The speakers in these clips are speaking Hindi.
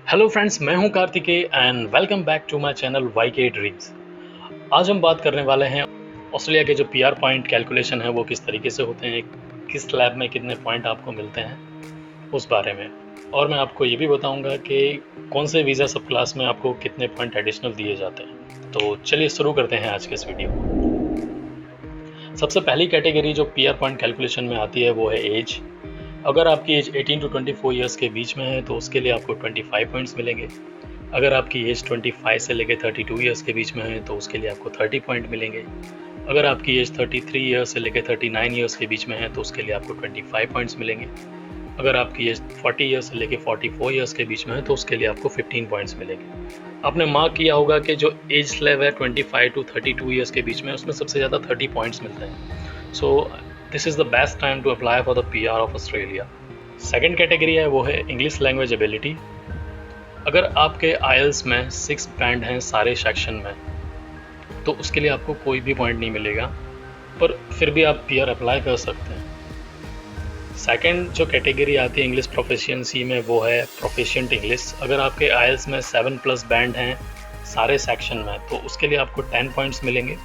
हेलो फ्रेंड्स, मैं हूं Kartikeya and welcome back to my channel Y K dreams. आज हम बात करने वाले हैं ऑस्ट्रेलिया के जो पीआर पॉइंट कैलकुलेशन है वो किस तरीके से होते हैं, किस लैब में कितने पॉइंट आपको मिलते हैं उस बारे में। और मैं आपको ये भी बताऊंगा कि कौन से वीज़ा सब क्लास में आपको कितने पॉइंट एडिशनल दिए जाते हैं। तो चलिए शुरू करते हैं आज के इस वीडियो को। सबसे पहली कैटेगरी जो पीआर पॉइंट कैलकुलेशन में आती है वो है एज। अगर आपकी एज 18 टू 24 ईयर्स के बीच में है तो उसके लिए आपको 25 पॉइंट्स मिलेंगे। अगर आपकी एज 25 से लेकर 32 ईयर्स के बीच में है तो उसके लिए आपको 30 पॉइंट मिलेंगे। अगर आपकी एज 33 ईयर्स से लेकर 39 ईयर्स के बीच में है तो उसके लिए आपको 25 पॉइंट्स मिलेंगे। अगर आपकी एज 40 ईयर्स से लेकर 44 ईयर्स के बीच में है तो उसके लिए आपको 15 पॉइंट्स मिलेंगे। आपने मार्क किया होगा कि जो एज स्लैब है 25 टू 32 ईयर्स के बीच में, उसमें सबसे ज़्यादा 30 पॉइंट्स मिलते हैं। So this is the best time to apply for the PR of Australia. Second category है वो है इंग्लिश लैंग्वेज एबिलिटी। अगर आपके आइल्स में 6 बैंड हैं सारे सेक्शन में तो उसके लिए आपको कोई भी पॉइंट नहीं मिलेगा, पर फिर भी आप पीआर अप्लाई कर सकते हैं। सेकंड जो कैटेगरी आती है इंग्लिश प्रोफिशिएंसी में वो है प्रोफिशिएंट इंग्लिश। अगर आपके आइल्स में 7+ बैंड हैं सारे सेक्शन में तो उसके लिए आपको 10 पॉइंट्स मिलेंगे।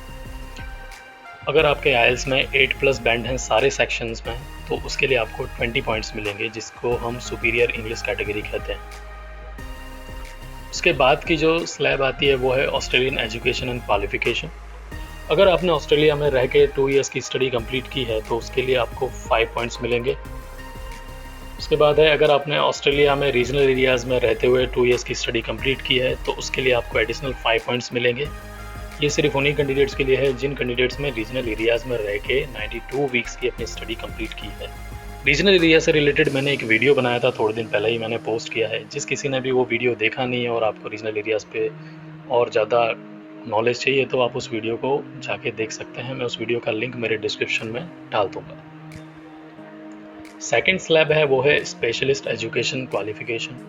अगर आपके आइल्स में 8+ बैंड हैं सारे सेक्शंस में तो उसके लिए आपको 20 पॉइंट्स मिलेंगे, जिसको हम सुपीरियर इंग्लिश कैटेगरी कहते हैं। उसके बाद की जो स्लैब आती है वो है ऑस्ट्रेलियन एजुकेशन एंड क्वालिफिकेशन। अगर आपने ऑस्ट्रेलिया में रह के 2 ईयर्स की स्टडी कंप्लीट की है तो उसके लिए आपको 5 पॉइंट्स मिलेंगे। उसके बाद है अगर आपने ऑस्ट्रेलिया में रीजनल एरियाज़ में रहते हुए 2 ईयर्स की स्टडी कंप्लीट की है तो उसके लिए आपको एडिशनल 5 पॉइंट्स मिलेंगे। ये सिर्फ उन्हीं कैंडिडेट्स के लिए है जिन कैंडिडेट्स में रीजनल एरियाज़ में रह के 92 वीक्स की अपनी स्टडी कंप्लीट की है। रीजनल एरिया से रिलेटेड मैंने एक वीडियो बनाया था, थोड़े दिन पहले ही मैंने पोस्ट किया है। जिस किसी ने भी वो वीडियो देखा नहीं है और आपको रीजनल एरियाज़ पे और ज़्यादा नॉलेज चाहिए तो आप उस वीडियो को जाके देख सकते हैं। मैं उस वीडियो का लिंक मेरे डिस्क्रिप्शन में डाल दूँगा। सेकेंड स्लैब है वो है specialist education qualification.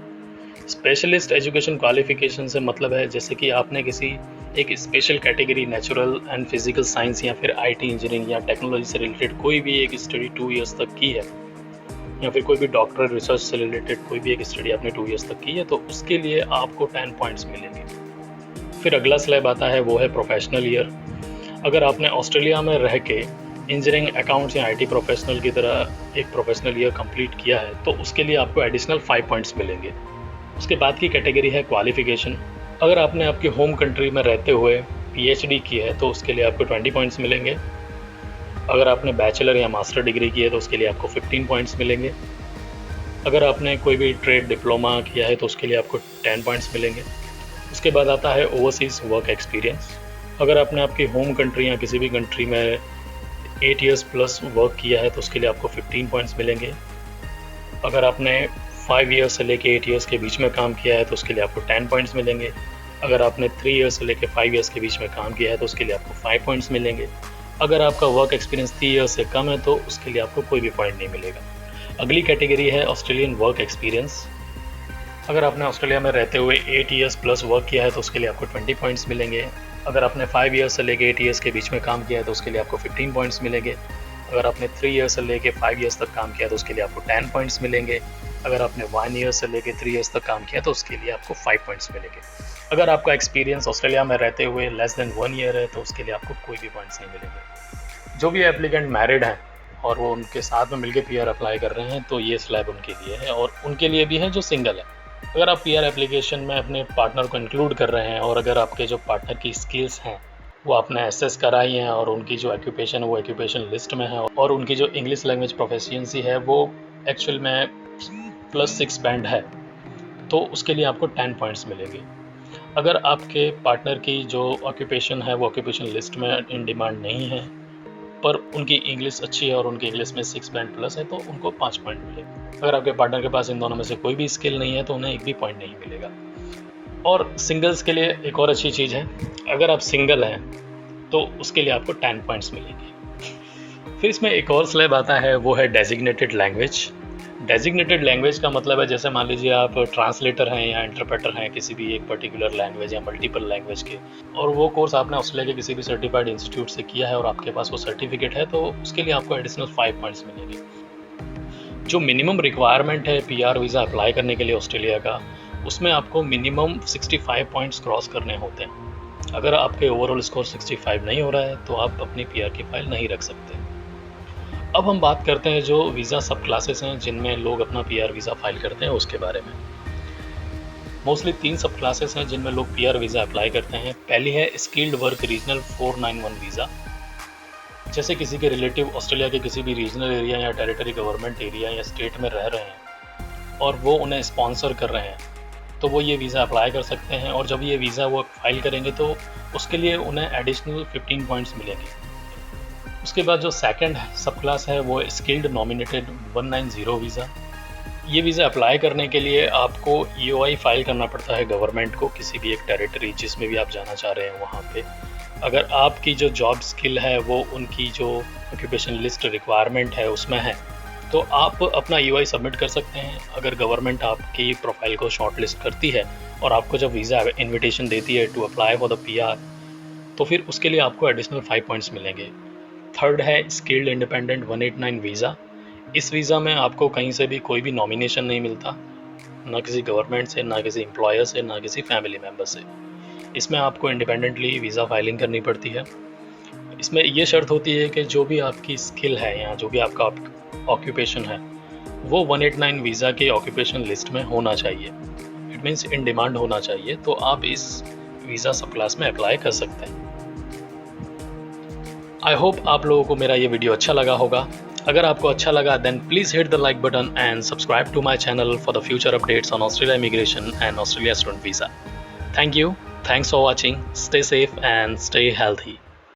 Specialist education qualification से मतलब है जैसे कि आपने किसी एक special category natural and physical science या फिर आईटी इंजीनियरिंग या टेक्नोलॉजी से रिलेटेड कोई भी एक स्टडी 2 ईयर्स तक की है, या फिर कोई भी डॉक्टरल रिसर्च से रिलेटेड कोई भी एक स्टडी आपने 2 ईयर्स तक की है तो उसके लिए आपको 10 पॉइंट्स मिलेंगे। फिर अगला स्लैब आता है वो है प्रोफेशनल ईयर। अगर आपने ऑस्ट्रेलिया में रह के इंजीनियरिंग, अकाउंट्स या आईटी प्रोफेशनल की तरह एक प्रोफेशनल ईयर कंप्लीट किया है तो उसके लिए आपको एडिशनल 5 पॉइंट्स मिलेंगे। उसके बाद की कैटेगरी है क्वालिफिकेशन। अगर आपने आपकी होम कंट्री में रहते हुए पीएचडी की है तो उसके लिए आपको 20 पॉइंट्स मिलेंगे। अगर आपने बैचलर या मास्टर डिग्री की है तो उसके लिए आपको 15 पॉइंट्स मिलेंगे। अगर आपने कोई भी ट्रेड डिप्लोमा किया है तो उसके लिए आपको 10 पॉइंट्स मिलेंगे। उसके बाद आता है ओवरसीज़ वर्क एक्सपीरियंस। अगर आपने आपकी होम कंट्री या किसी भी कंट्री में 8 ईयर्स प्लस वर्क किया है तो उसके लिए आपको 15 पॉइंट्स मिलेंगे। अगर आपने 5 ईयर्स से लेके 8 ईयर्स के बीच में काम किया है तो उसके लिए आपको 10 पॉइंट्स मिलेंगे। अगर आपने 3 ईयर्स से लेके 5 ईयर्स के बीच में काम किया है तो उसके लिए आपको 5 पॉइंट्स मिलेंगे। अगर आपका वर्क एक्सपीरियंस 3 ईयर्स से कम है तो उसके लिए आपको कोई भी पॉइंट नहीं मिलेगा। अगली कैटेगरी है ऑस्ट्रेलियन वर्क एक्सपीरियंस। अगर आपने ऑस्ट्रेलिया में रहते हुए 8 ईयर्स प्लस वर्क किया है तो उसके लिए आपको 20 पॉइंट्स मिलेंगे। अगर आपने 5 ईयर्स से लेके 8 ईयर्स के बीच में काम किया है तो उसके लिए आपको 15 पॉइंट्स मिलेंगे। अगर आपने 3 ईयर्स से लेके 5 ईयर्स तक काम किया तो उसके लिए आपको 10 पॉइंट्स मिलेंगे। अगर आपने 1 ईयर से लेके 3 ईयर्स तक काम किया तो उसके लिए आपको 5 पॉइंट्स मिलेंगे। अगर आपका एक्सपीरियंस ऑस्ट्रेलिया में रहते हुए लेस देन 1 ईयर है तो उसके लिए आपको कोई भी पॉइंट्स नहीं मिलेंगे। जो भी एप्लीकेंट मैरिड हैं और वो उनके साथ में मिलकर पीआर अप्लाई कर रहे हैं तो ये स्लैब उनके लिए है, और उनके लिए भी है जो सिंगल है। अगर आप पीआर एप्लीकेशन में अपने पार्टनर को इंक्लूड कर रहे हैं और अगर आपके जो पार्टनर की स्किल्स हैं वो आपने एसेस कराई हैं और उनकी जो ऑक्यूपेशन है वो ऑक्यूपेशन लिस्ट में है और उनकी जो इंग्लिश लैंग्वेज प्रोफिशिएंसी है वो एक्चुअल में +6 बैंड है तो उसके लिए आपको 10 पॉइंट्स मिलेंगे। अगर आपके पार्टनर की जो ऑक्यूपेशन है वो ऑक्यूपेशन लिस्ट में इन डिमांड नहीं है पर उनकी इंग्लिश अच्छी है और उनकी इंग्लिश में 6 बैंड प्लस है तो उनको 5 पॉइंट मिलेंगे। अगर आपके पार्टनर के पास इन दोनों में से कोई भी स्किल नहीं है तो उन्हें एक भी पॉइंट नहीं मिलेगा। और सिंगल्स के लिए एक और अच्छी चीज़ है, अगर आप सिंगल हैं तो उसके लिए आपको 10 पॉइंट्स मिलेंगे। फिर इसमें एक और स्लैब आता है वो है डेजिग्नेटेड लैंग्वेज। डेजिग्नेटेड लैंग्वेज का मतलब है जैसे मान लीजिए आप ट्रांसलेटर हैं या इंटरप्रेटर हैं किसी भी एक पर्टिकुलर लैंग्वेज या मल्टीपल लैंग्वेज के, और वो कोर्स आपने ऑस्ट्रेलिया के किसी भी सर्टिफाइड इंस्टीट्यूट से किया है और आपके पास वो सर्टिफिकेट है तो उसके लिए आपको एडिशनल 5 पॉइंट्स मिलेंगे। जो मिनिमम रिक्वायरमेंट है पीआर वीज़ा अप्लाई करने के लिए ऑस्ट्रेलिया का उसमें आपको मिनिमम 65 पॉइंट्स क्रॉस करने होते हैं। अगर आपके ओवरऑल स्कोर 65 नहीं हो रहा है तो आप अपनी पीआर की फाइल नहीं रख सकते। अब हम बात करते हैं जो वीज़ा सब क्लासेस हैं जिनमें लोग अपना पीआर वीज़ा फाइल करते हैं उसके बारे में। मोस्टली 3 सब क्लासेस हैं जिनमें लोग पीआर वीज़ा अप्लाई करते हैं। पहली है स्किल्ड वर्क रीजनल 491 वीज़ा। जैसे किसी के रिलेटिव ऑस्ट्रेलिया के किसी भी रीजनल एरिया या टेरिटरी गवर्नमेंट एरिया या स्टेट में रह रहे हैं और वो उन्हें स्पॉन्सर कर रहे हैं, तो वो ये वीज़ा अप्लाई कर सकते हैं। और जब ये वीज़ा वो फाइल करेंगे तो उसके लिए उन्हें एडिशनल 15 पॉइंट्स मिलेंगे। उसके बाद जो सेकंड सब क्लास है वो स्किल्ड नॉमिनेटेड 190 वीज़ा। ये वीज़ा अप्लाई करने के लिए आपको EOI फाइल करना पड़ता है गवर्नमेंट को, किसी भी एक टेरिटरी जिसमें भी आप जाना चाह रहे हैं वहाँ पे। अगर आपकी जो जॉब स्किल है वो उनकी जो ऑक्यूपेशन लिस्ट रिक्वायरमेंट है उसमें है तो आप अपना EOI सबमिट कर सकते हैं। अगर गवर्नमेंट आपकी प्रोफाइल को शॉर्ट लिस्ट करती है और आपको जब वीज़ा इन्विटेशन देती है to apply for the PR, तो फिर उसके लिए आपको एडिशनल 5 पॉइंट्स मिलेंगे। थर्ड है स्किल्ड इंडिपेंडेंट 189 वीज़ा। इस वीज़ा में आपको कहीं से भी कोई भी नॉमिनेशन नहीं मिलता, ना किसी गवर्नमेंट से, ना किसी एम्प्लॉयर से, ना किसी फैमिली मेम्बर से। इसमें आपको इंडिपेंडेंटली वीज़ा फाइलिंग करनी पड़ती है। इसमें ये शर्त होती है कि जो भी आपकी स्किल है या जो भी आपका ऑक्यूपेशन है वो 189 वीज़ा के ऑक्यूपेशन लिस्ट में होना चाहिए। इट मीन्स इन डिमांड होना चाहिए, तो आप इस वीज़ा सब क्लास में अप्लाई कर सकते हैं। आई होप आप लोगों को मेरा ये वीडियो अच्छा लगा होगा। अगर आपको अच्छा लगा then please hit the like button and subscribe to my channel for the future updates on Australia immigration and Australia student visa. Thank you, thanks for watching, stay safe and stay healthy.